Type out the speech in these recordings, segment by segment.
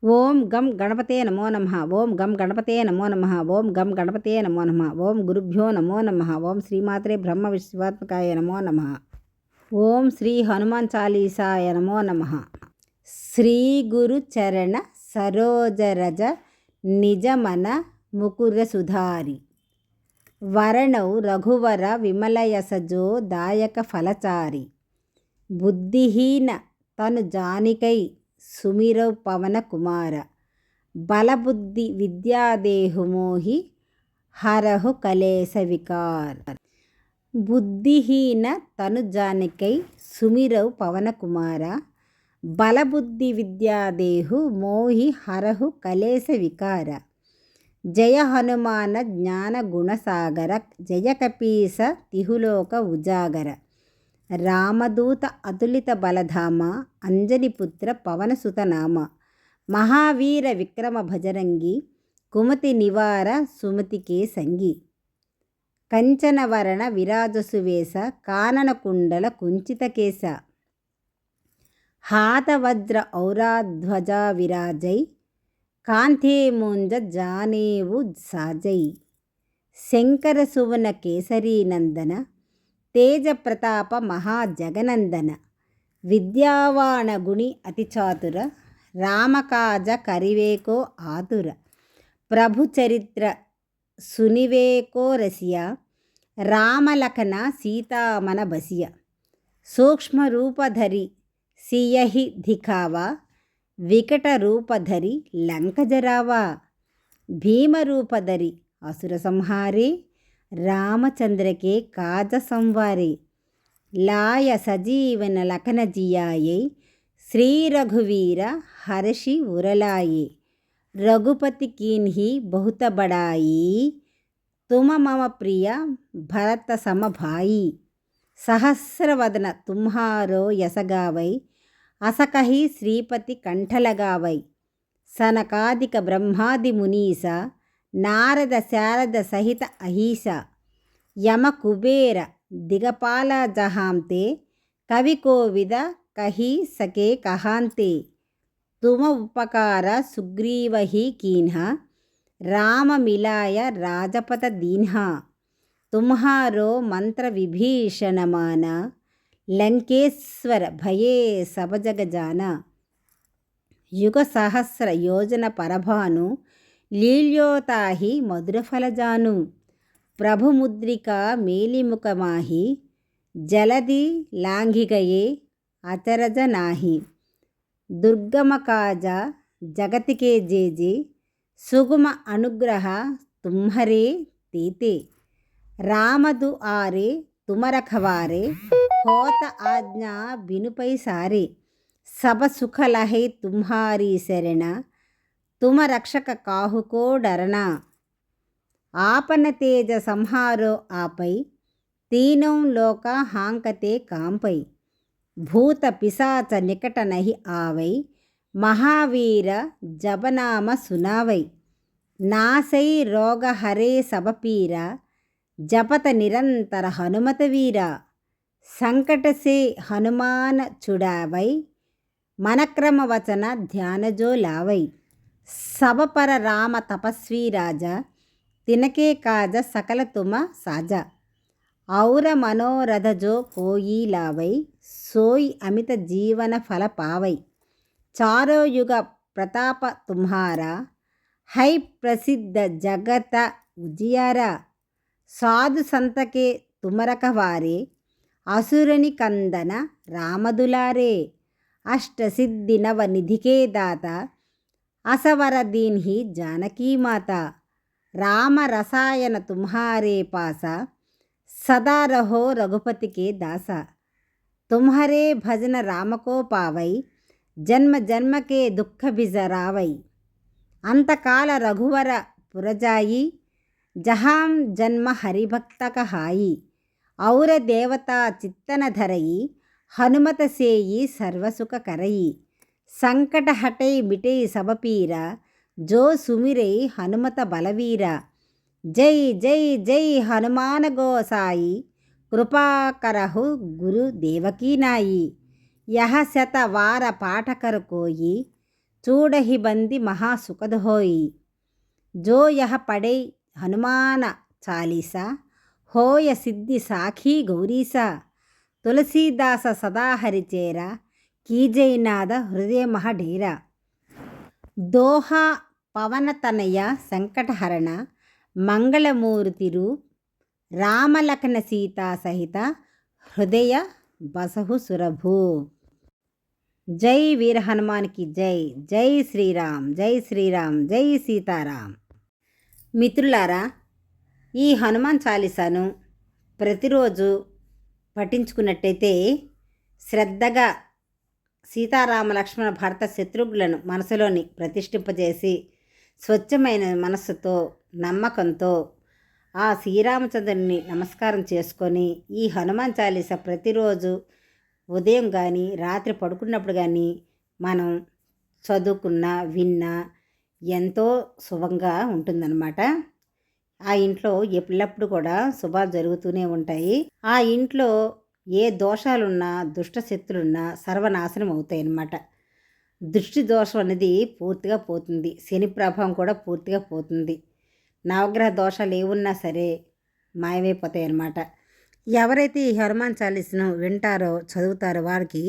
ఓం గం గణపతే నమో నమః. ఓం గం గణపతే నమో నమః. ఓం గం గణపతే నమో నమః. ఓం గురుభ్యో నమో నమః. ఓం శ్రీమాత్రే బ్రహ్మ విశ్వాత్మకాయ నమో నమః. ఓం శ్రీ హనుమాన్ చాలీసాయ నమో నమః. శ్రీ గురు చరణ సరోజరజ నిజమన ముకుర సుధారి వరణౌ రఘువర విమలయసజో దాయక ఫలచారి బుద్ధిహీన తను జానికై సుమిరౌ పవన కుమార బలబుద్ధి విద్యాదేహుమోహి హరహు కలేశ వికార్. బుద్ధిహీన తను జానికై సుమిరౌ పవన కుమార బలబుద్ధి విద్యాదేహు మోహి హరహు కలేశ వికార. జయ హనుమాన జ్ఞాన గుణసాగర జయ కపీస తిహులోక ఉజాగర. రామదూత అతులిత బలధామ అంజనిపుత్ర పవనసుతనామ. మహావీర విక్రమ భజరంగి కుమతి నివార సుమతికే సంగి. కంచనవరణ విరాజసువేశ కానన కుండల కుంచితకేశ. హాతవజ్ర ఔరాధ్వజా విరాజై కాంతే ముంజ జానేవు సాజై. శంకర సువన కేసరీనందన తేజ ప్రతాప మహాజగనందన. విద్యావాన గుణి అతి చాతుర రామకాజ కరివేకో ఆతుర. ప్రభు చరిత్ర సునివేకో రసియ రామలఖన సీతామన బసియ. సూక్ష్మ రూపధరి సియహి దిఖావా వికట రూపధరి లంక జరావా. భీమరూపధరి అసుర సంహారే రామచంద్రకే కాజ సంవారే. లాయ సజీవన లఖన జియాయే శ్రీ రఘువీర హర్షి ఉరలాయే. రఘుపతి కీన్హి बहुत बड़ाई तुम मम प्रिय भरत सम भाई. सहस्रवदन तुम्हारो यस गावै असकहि श्रीपति कंठ लगावै. सनकादिक ब्रह्मादि मुनीसा नारद शारद सहित अहिसा. यम कुबेर दिगपाल जहांते कवि कोविद कही सके कहांते. तुम उपकार सुग्रीव ही कीन्हा राम मिलाय राजपत दीन्हा. तुम्हारो मंत्र विभीषण माना लंकेश्वर भये सब जग जाना. युग सहस्र योजन परभानु लील्योताहि मधुरफल जानु. प्रभु मुद्रिका मेलिमुखमाहि जलधि लांघिगये अचरज नाही. दुर्गम काजा जगति के जेजे सुगम अनुग्रह तुम्हरे तेते. रामदु आरे तुम रखवारे होत आज्ञा बिनु पैसारे. सब सुख लहे तुम्हारी शरण तुम रक्षक काहु को डरना. आपन तेज संहारो आपै तीनों लोक हांकते कांपै. भूत पिशाच निकट नहीं आवै महावीर जबनाम सुनावै. नासै रोग हरे सब पीरा जपत निरंतर हनुमत वीरा. संकट से हनुमान छुड़ावै मनक्रम वचन ध्यान जो लावै. सब पर राम तपस्वी राजा तिनके काज सकल तुम साजा. और मनोरथ जो कोई लावै सोई अमित जीवन फल पावै. चारों युग प्रताप तुम्हारा है प्रसिद्ध जगत उजियारा. साधु संत के तुम रखवारे असुरनि कंदन रामदुलारे. अष्ट सिद्धि नव निधि के दाता असवर दीन्हि जानकी माता. राम रसायन तुम्हारे पासा सदा रहो रघुपति के दासा. तुम्हारे भजन राम को पावै जन्म जन्म के दुख बिजरावै. अंतकाल रघुवर पुरजाई जहाँ जन्म हरिभक्त कहाई. और देवता चित्तन धरई हनुमत सेई सर्वसुख करई. संकट हटै मिटै सब पीरा जो सुमिरै हनुमत बलवीरा. जय जय जय हनुमान गोसाई कृपा करहु गुरु देवकी नाई. यह शत वार पाठ कर कोई చూడహి బంది మహాసుఖద హోయి. జో యహ పడై హనుమాన చాలీసా హోయ సిద్ధి సాఖీ గౌరీసా. తులసీదాస సదాహరిచేర కీజైనాథ హృదయ మహడేరా. దోహా పవనతనయ సంకటహరణ మంగళమూర్తిరు రామలఖన సీతా సహిత హృదయ బసహు సురభు. జై వీర హనుమాన్కి జై. జై శ్రీరామ్, జై శ్రీరామ్, జై సీతారాం. మిత్రులారా, ఈ హనుమాన్ చాలీసాను ప్రతిరోజు పఠించుకున్నట్టయితే శ్రద్ధగా సీతారామ లక్ష్మణ భరత శత్రుఘ్నులను మనసులోని ప్రతిష్ఠింపజేసి స్వచ్ఛమైన మనస్సుతో నమ్మకంతో ఆ శ్రీరామచంద్రుని నమస్కారం చేసుకొని ఈ హనుమాన్ చాలీసా ప్రతిరోజు ఉదయం కానీ రాత్రి పడుకున్నప్పుడు కానీ మనం చదువుకున్నా విన్నా ఎంతో శుభంగా ఉంటుందన్నమాట. ఆ ఇంట్లో ఎల్లప్పుడూ కూడా శుభాలు జరుగుతూనే ఉంటాయి. ఆ ఇంట్లో ఏ దోషాలున్నా దుష్టశక్తులున్నా సర్వనాశనం అవుతాయి అన్నమాట. దృష్టి దోషం అనేది పూర్తిగా పోతుంది. శని ప్రభావం కూడా పూర్తిగా పోతుంది. నవగ్రహ దోషాలు ఏమున్నా సరే మాయమైపోతాయి అన్నమాట. ఎవరైతే ఈ హనుమాన్ చాలీసాను వింటారో చదువుతారో వారికి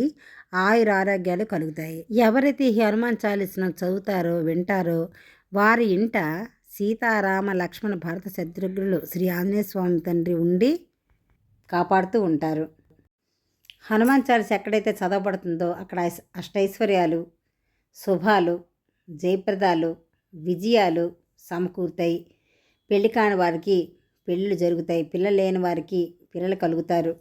ఆయుర ఆరోగ్యాలు కలుగుతాయి. ఎవరైతే ఈ హనుమాన్ చాలీసాను చదువుతారో వింటారో వారి ఇంట సీతారామ లక్ష్మణ భరత శత్రుఘ్నులు శ్రీ ఆంజనేయ స్వామి తండ్రి ఉండి కాపాడుతూ ఉంటారు. హనుమాన్ చాలీసా ఎక్కడైతే చదవబడుతుందో అక్కడ అష్టైశ్వర్యాలు, శుభాలు, జయప్రదాలు, విజయాలు సమకూరుతాయి. పెళ్లి కాని వారికి పెళ్ళిళ్ళు జరుగుతాయి. పిల్లలు లేని వారికి పిల్లలు కలుగుతారు.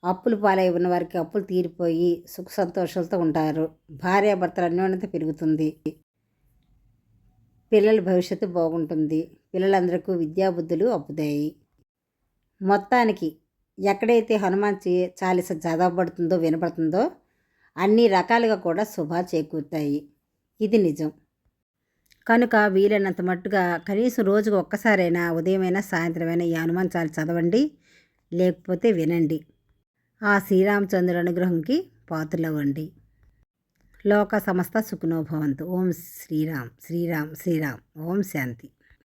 అప్పులు పాలై ఉన్న వారికి అప్పులు తీరిపోయి సుఖ సంతోషాలతో ఉంటారు. భార్యాభర్తల అన్యోన్యత పెరుగుతుంది. పిల్లల భవిష్యత్తు బాగుంటుంది. పిల్లలందరికీ విద్యాబుద్ధులు అప్పుతాయి. మొత్తానికి ఎక్కడైతే హనుమాన్ చాలీసా చదవబడుతుందో వినపడుతుందో అన్ని రకాలుగా కూడా శుభాలు చేకూరుతాయి. ఇది నిజం. కనుక వీలైనంత మట్టుగా కనీసం రోజుకు ఒక్కసారైనా ఉదయమైనా సాయంత్రమైనా ఈ హనుమాన్ చాలీసా చదవండి, లేకపోతే వినండి. ఆ శ్రీరామచంద్రుడి అనుగ్రహంకి పాత్రలవ్వండి. లోక సమస్త సుఖినో భవంతు. ఓం శ్రీరామ్ శ్రీరామ్ శ్రీరామ్. ఓం శాంతి.